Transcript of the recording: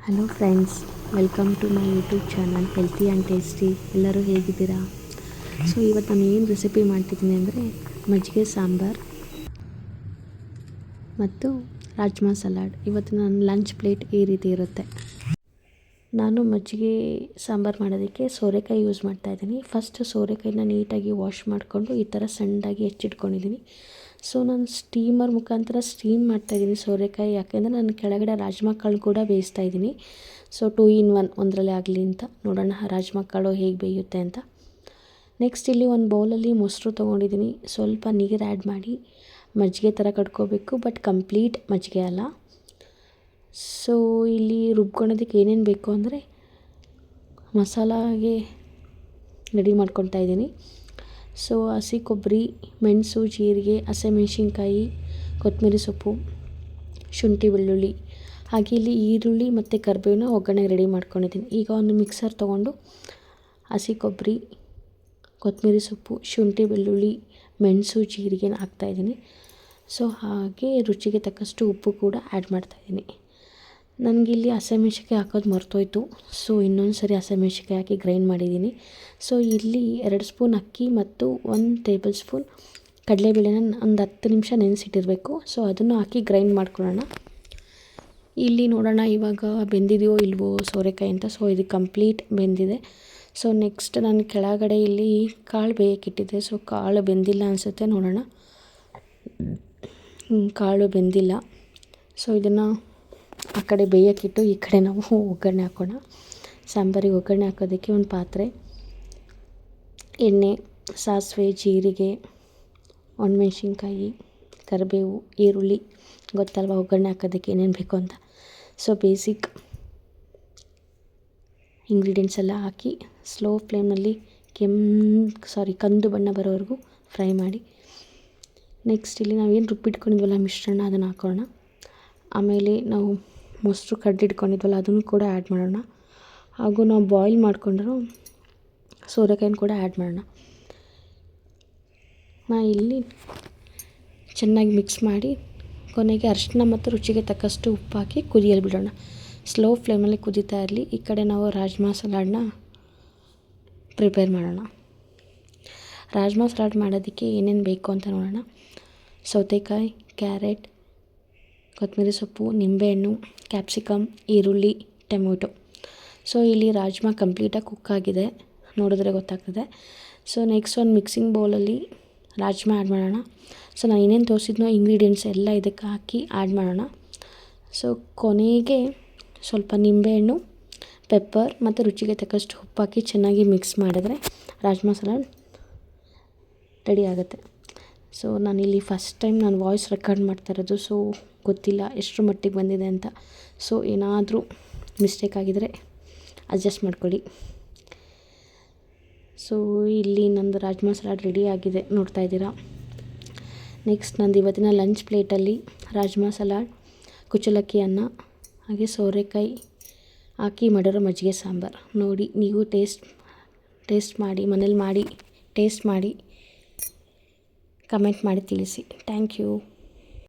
Hello friends, welcome to my YouTube channel healthy and tasty. ಎಲ್ಲರೂ ಹೇಗಿದ್ದೀರಾ? So ಇವತ್ತು ನಾನು ಏನು ರೆಸಿಪಿ ಮಾಡ್ತಿದ್ದೀನಿ ಅಂದರೆ ಮಜ್ಜಿಗೆ ಸಾಂಬಾರು ಮತ್ತು ರಾಜ್ಮಾ ಸಲಾಡ್. ಇವತ್ತು ನನ್ನ ಲಂಚ್ ಪ್ಲೇಟ್ ಈ ರೀತಿ ಇರುತ್ತೆ. ನಾನು ಮಜ್ಜಿಗೆ ಸಾಂಬಾರು ಮಾಡೋದಕ್ಕೆ ಸೋರೆಕಾಯಿ ಯೂಸ್ ಮಾಡ್ತಾಯಿದ್ದೀನಿ. ಫಸ್ಟ್ ಸೋರೆಕಾಯಿನ ನೀಟಾಗಿ ವಾಶ್ ಮಾಡಿಕೊಂಡು ಈ ಥರ ಸಣ್ಣದಾಗಿ ಹೆಚ್ಚಿಟ್ಕೊಂಡಿದ್ದೀನಿ. ಸೊ ನಾನು ಸ್ಟೀಮರ್ ಮುಖಾಂತರ ಸ್ಟೀಮ್ ಮಾಡ್ತಾಯಿದ್ದೀನಿ ಸೋರೆಕಾಯಿ, ಯಾಕೆಂದರೆ ನಾನು ಕೆಳಗಡೆ ರಾಜ್ಮಾ ಕಾಳು ಕೂಡ ಬೇಯಿಸ್ತಾಯಿದ್ದೀನಿ. ಸೊ 2 in 1 ಒಂದರಲ್ಲೇ ಆಗಲಿ ಅಂತ ನೋಡೋಣ ರಾಜ್ಮಾ ಕಾಳು ಹೇಗೆ ಬೇಯುತ್ತೆ ಅಂತ. ನೆಕ್ಸ್ಟ್ ಇಲ್ಲಿ ಒಂದು ಬೌಲಲ್ಲಿ ಮೊಸರು ತೊಗೊಂಡಿದ್ದೀನಿ. ಸ್ವಲ್ಪ ನೀರು ಆ್ಯಡ್ ಮಾಡಿ ಮಜ್ಜಿಗೆ ಥರ ಕಟ್ಕೋಬೇಕು, ಬಟ್ ಕಂಪ್ಲೀಟ್ ಮಜ್ಜಿಗೆ ಅಲ್ಲ. ಸೊ ಇಲ್ಲಿ ರುಬ್ಕೊಳೋದಕ್ಕೆ ಏನೇನು ಬೇಕು ಅಂದರೆ ಮಸಾಲಾಗೆ ರೆಡಿ ಮಾಡ್ಕೊತಾ ಇದ್ದೀನಿ. ಸೊ ಹಸಿ ಕೊಬ್ಬರಿ, ಮೆಣಸು, ಜೀರಿಗೆ, ಹಸಿಮೆಣ್ಸಿನ್ಕಾಯಿ, ಕೊತ್ತಂಬರಿ ಸೊಪ್ಪು, ಶುಂಠಿ, ಬೆಳ್ಳುಳ್ಳಿ, ಹಾಗೆ ಇಲ್ಲಿ ಈರುಳ್ಳಿ ಮತ್ತು ಕರಿಬೇವನ್ನ ಒಗ್ಗರಣೆಗೆ ರೆಡಿ ಮಾಡ್ಕೊಂಡಿದ್ದೀನಿ. ಈಗ ಒಂದು ಮಿಕ್ಸರ್ ತೊಗೊಂಡು ಹಸಿ ಕೊಬ್ಬರಿ, ಕೊತ್ತಂಬರಿ ಸೊಪ್ಪು, ಶುಂಠಿ, ಬೆಳ್ಳುಳ್ಳಿ, ಮೆಣಸು, ಜೀರಿಗೆನ ಹಾಕ್ತಾಯಿದ್ದೀನಿ. ಸೊ ಹಾಗೆ ರುಚಿಗೆ ತಕ್ಕಷ್ಟು ಉಪ್ಪು ಕೂಡ ಆ್ಯಡ್ ಮಾಡ್ತಾಯಿದ್ದೀನಿ. ನನಗಿಲ್ಲಿ ಹಸಿಮೆಣ್ಸಿನ್ಕಾಯಿ ಹಾಕೋದು ಮರ್ತೋಯ್ತು. ಸೊ ಇನ್ನೊಂದು ಸರಿ ಹಸಿಮೆಣ್ಸಿನ್ಕಾಯಿ ಹಾಕಿ ಗ್ರೈಂಡ್ ಮಾಡಿದ್ದೀನಿ. ಸೊ ಇಲ್ಲಿ 2 ಸ್ಪೂನ್ ಅಕ್ಕಿ ಮತ್ತು 1 ಟೇಬಲ್ ಸ್ಪೂನ್ ಕಡಲೆಬೇಳೆನ ಒಂದು 10 ನಿಮಿಷ ನೆನೆಸಿಟ್ಟಿರಬೇಕು. ಸೊ ಅದನ್ನು ಹಾಕಿ ಗ್ರೈಂಡ್ ಮಾಡ್ಕೊಳ್ಳೋಣ. ಇಲ್ಲಿ ನೋಡೋಣ ಇವಾಗ ಬೆಂದಿದೆಯೋ ಇಲ್ವೋ ಸೋರೆಕಾಯಿ ಅಂತ. ಸೊ ಇದು ಕಂಪ್ಲೀಟ್ ಬೆಂದಿದೆ. ಸೊ ನೆಕ್ಸ್ಟ್ ನಾನು ಕೆಳಗಡೆ ಇಲ್ಲಿ ಕಾಳು ಬೇಯಕ್ಕಿಟ್ಟಿದ್ದೆ. ಸೊ ಕಾಳು ಬೆಂದಿಲ್ಲ ಅನಿಸುತ್ತೆ, ನೋಡೋಣ. ಕಾಳು ಬೆಂದಿಲ್ಲ. ಸೊ ಇದನ್ನು ಆ ಕಡೆ ಬೇಯಕ್ಕಿಟ್ಟು ಈ ಕಡೆ ನಾವು ಒಗ್ಗರಣೆ ಹಾಕೋಣ. ಸಾಂಬಾರಿಗೆ ಒಗ್ಗರಣೆ ಹಾಕೋದಕ್ಕೆ ಒಂದು ಪಾತ್ರೆ, ಎಣ್ಣೆ, ಸಾಸಿವೆ, ಜೀರಿಗೆ, ಒಣಮೆಣ್ಸಿನ್ಕಾಯಿ, ಕರಿಬೇವು, ಈರುಳ್ಳಿ, ಗೊತ್ತಲ್ವ ಒಗ್ಗರಣೆ ಹಾಕೋದಕ್ಕೆ ಏನೇನು ಬೇಕು ಅಂತ. ಸೊ ಬೇಸಿಕ್ ಇಂಗ್ರೀಡಿಯೆಂಟ್ಸ್ ಎಲ್ಲ ಹಾಕಿ ಸ್ಲೋ ಫ್ಲೇಮ್ನಲ್ಲಿ ಕಂದು ಬಣ್ಣ ಬರೋವರೆಗೂ ಫ್ರೈ ಮಾಡಿ. ನೆಕ್ಸ್ಟ್ ಇಲ್ಲಿ ನಾವೇನು ರುಬ್ಬಿಟ್ಕೊಂಡಿದ್ವಲ್ಲ ಮಿಶ್ರಣ, ಅದನ್ನು ಹಾಕೋಣ. ಆಮೇಲೆ ನಾವು ಮೊಸರು ಕಡ್ದಿಟ್ಕೊಂಡಿದ್ವಲ್ಲ ಅದನ್ನು ಕೂಡ ಆ್ಯಡ್ ಮಾಡೋಣ. ಹಾಗೂ ನಾವು ಬಾಯ್ಲ್ ಮಾಡ್ಕೊಂಡಿರೋ ಸೋರೆಕಾಯಿನ ಕೂಡ ಆ್ಯಡ್ ಮಾಡೋಣ. ಇಲ್ಲಿ ಚೆನ್ನಾಗಿ ಮಿಕ್ಸ್ ಮಾಡಿ ಕೊನೆಗೆ ಅರಿಶಿನ ಮತ್ತು ರುಚಿಗೆ ತಕ್ಕಷ್ಟು ಉಪ್ಪು ಹಾಕಿ ಕುದಿಯಲು ಬಿಡೋಣ. ಸ್ಲೋ ಫ್ಲೇಮಲ್ಲಿ ಕುದೀತಾ ಇರಲಿ. ಈ ಕಡೆ ನಾವು ರಾಜ್ಮಾ ಸಲಾಡನ್ನ ಪ್ರಿಪೇರ್ ಮಾಡೋಣ. ರಾಜ್ಮಾ ಸಲಾಡ್ ಮಾಡೋದಕ್ಕೆ ಏನೇನು ಬೇಕು ಅಂತ ನೋಡೋಣ. ಸೌತೆಕಾಯಿ, ಕ್ಯಾರೆಟ್, ಕೊತ್ತಂಬರಿ ಸೊಪ್ಪು, ನಿಂಬೆಹಣ್ಣು, ಕ್ಯಾಪ್ಸಿಕಮ್, ಈರುಳ್ಳಿ, ಟೊಮೆಟೊ. ಸೊ ಇಲ್ಲಿ ರಾಜ್ಮಾ ಕಂಪ್ಲೀಟಾಗಿ ಕುಕ್ ಆಗಿದೆ, ನೋಡಿದ್ರೆ ಗೊತ್ತಾಗ್ತದೆ. ಸೊ ನೆಕ್ಸ್ಟ್ ಒಂದು ಮಿಕ್ಸಿಂಗ್ ಬೌಲಲ್ಲಿ ರಾಜ್ಮಾ ಆ್ಯಡ್ ಮಾಡೋಣ. ಸೊ ನಾನು ಏನೇನು ತೋರಿಸಿದ್ನೋ ಇಂಗ್ರೀಡಿಯೆಂಟ್ಸ್ ಎಲ್ಲ ಇದಕ್ಕೆ ಹಾಕಿ ಆ್ಯಡ್ ಮಾಡೋಣ. ಸೊ ಕೊನೆಗೆ ಸ್ವಲ್ಪ ನಿಂಬೆಹಣ್ಣು, ಪೆಪ್ಪರ್ ಮತ್ತು ರುಚಿಗೆ ತಕ್ಕಷ್ಟು ಉಪ್ಪು ಹಾಕಿ ಚೆನ್ನಾಗಿ ಮಿಕ್ಸ್ ಮಾಡಿದ್ರೆ ರಾಜ್ಮಾ ಸಲಾಡ್ ರೆಡಿ ಆಗುತ್ತೆ. ಸೊ ನಾನಿಲ್ಲಿ ಫಸ್ಟ್ ಟೈಮ್ ನಾನು ವಾಯ್ಸ್ ರೆಕಾರ್ಡ್ ಮಾಡ್ತಾ ಇರೋದು. ಸೊ ಗೊತ್ತಿಲ್ಲ ಎಷ್ಟರ ಮಟ್ಟಿಗೆ ಬಂದಿದೆ ಅಂತ. ಸೊ ಏನಾದರೂ ಮಿಸ್ಟೇಕ್ ಆಗಿದರೆ ಅಡ್ಜಸ್ಟ್ ಮಾಡ್ಕೊಳ್ಳಿ. ಸೊ ಇಲ್ಲಿ ನಂದು ರಾಜ್ಮಾ ಸಲಾಡ್ ರೆಡಿ ಆಗಿದೆ, ನೋಡ್ತಾ ಇದ್ದೀರಾ. ನೆಕ್ಸ್ಟ್ ನಂದು ಇವತ್ತಿನ ಲಂಚ್ ಪ್ಲೇಟಲ್ಲಿ ರಾಜ್ಮಾ ಸಲಾಡ್, ಕುಚ್ಚಲಕ್ಕಿ ಅನ್ನ, ಹಾಗೆ ಸೋರೆಕಾಯಿ ಹಾಕಿ ಮಾಡಿರೋ ಮಜ್ಜಿಗೆ ಸಾಂಬಾರು. ನೋಡಿ ನೀವು ಟೇಸ್ಟ್ ಮಾಡಿ, ಮನೇಲಿ ಮಾಡಿ ಟೇಸ್ಟ್ ಮಾಡಿ ಕಮೆಂಟ್ ಮಾಡಿ ತಿಳಿಸಿ. Thank you.